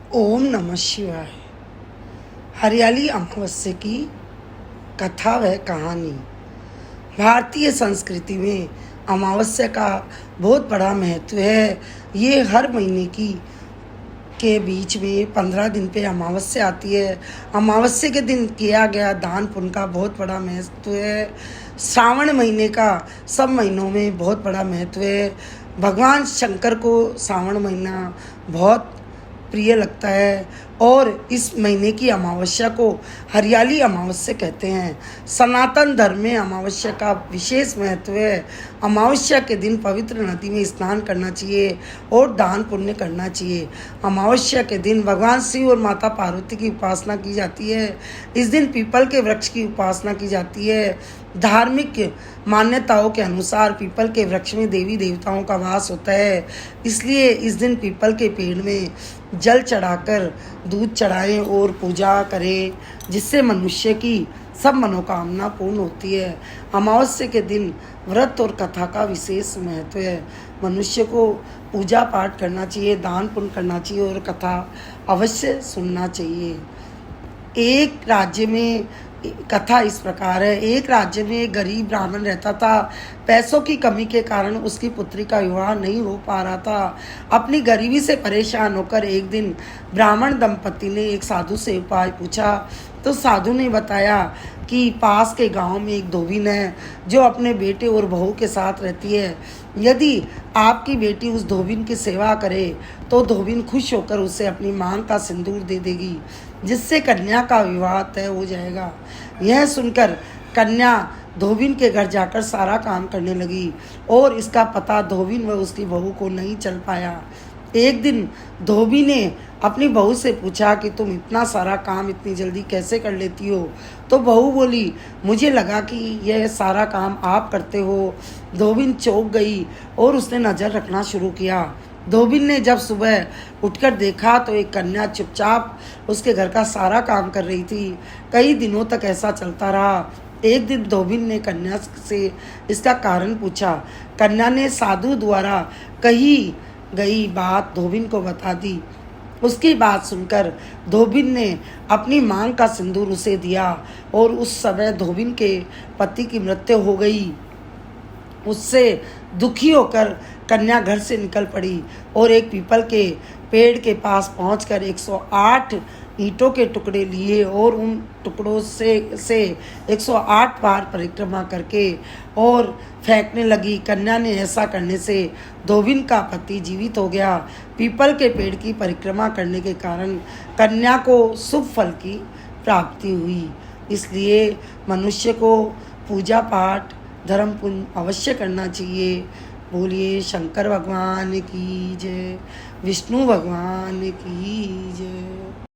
ओम नमः शिवाय। हरियाली अमावस्या की कथा व कहानी। भारतीय संस्कृति में अमावस्या का बहुत बड़ा महत्व है। ये हर महीने की के बीच में 15 दिन पे अमावस्या आती है। अमावस्या के दिन किया गया दान पुण्य का बहुत बड़ा महत्व है। श्रावण महीने का सब महीनों में बहुत बड़ा महत्व है। भगवान शंकर को श्रावण महीना बहुत प्रिय लगता है और इस महीने की अमावस्या को हरियाली अमावस्या कहते हैं। सनातन धर्म में अमावस्या का विशेष महत्व है। अमावस्या के दिन पवित्र नदी में स्नान करना चाहिए और दान पुण्य करना चाहिए। अमावस्या के दिन भगवान शिव और माता पार्वती की उपासना की जाती है। इस दिन पीपल के वृक्ष की उपासना की जाती है। धार्मिक मान्यताओं के अनुसार पीपल के वृक्ष में देवी देवताओं का वास होता है, इसलिए इस दिन पीपल के पेड़ में जल चढ़ाकर दूध चढ़ाएं और पूजा करें, जिससे मनुष्य की सब मनोकामना पूर्ण होती है। अमावस्या के दिन व्रत और कथा का विशेष महत्व है। मनुष्य को पूजा पाठ करना चाहिए, दान पुण्य करना चाहिए और कथा अवश्य सुनना चाहिए। एक राज्य में कथा इस प्रकार है। एक राज्य में एक गरीब ब्राह्मण रहता था। पैसों की कमी के कारण उसकी पुत्री का विवाह नहीं हो पा रहा था। अपनी गरीबी से परेशान होकर एक दिन ब्राह्मण दंपति ने एक साधु से उपाय पूछा, तो साधु ने बताया कि पास के गांव में एक धोबिन है जो अपने बेटे और बहू के साथ रहती है। यदि आपकी बेटी उस धोबिन की सेवा करे तो धोबिन खुश होकर उसे अपनी मांग का सिंदूर दे देगी, जिससे कन्या का विवाह तय हो जाएगा। यह सुनकर कन्या धोबिन के घर जाकर सारा काम करने लगी और इसका पता धोबिन व उसकी बहू को नहीं चल पाया। एक दिन धोबी ने अपनी बहू से पूछा कि तुम इतना सारा काम इतनी जल्दी कैसे कर लेती हो? तो बहू बोली, मुझे लगा कि यह सारा काम आप करते हो। धोबिन चौंक गई और उसने नज़र रखना शुरू किया। धोबिन ने जब सुबह उठकर देखा तो एक कन्या चुपचाप उसके घर का सारा काम कर रही थी। कई दिनों तक ऐसा चलता रहा। एक दिन धोबिन ने कन्या से इसका कारण पूछा। कन्या ने साधु द्वारा कही गई बात धोबिन को बता दी। उसकी बात सुनकर धोबिन ने अपनी मांग का सिंदूर उसे दिया और उस समय धोबिन के पति की मृत्यु हो गई। उससे दुखी होकर कन्या घर से निकल पड़ी और एक पीपल के पेड़ के पास पहुंचकर 108 ईंटों के टुकड़े लिए और उन टुकड़ों से 108 बार परिक्रमा करके और फेंकने लगी। कन्या ने ऐसा करने से धोबिन का पति जीवित हो गया। पीपल के पेड़ की परिक्रमा करने के कारण कन्या को शुभ फल की प्राप्ति हुई। इसलिए मनुष्य को पूजा पाठ धर्म पुण्य अवश्य करना चाहिए। बोलिए शंकर भगवान की जय, विष्णु भगवान की जय।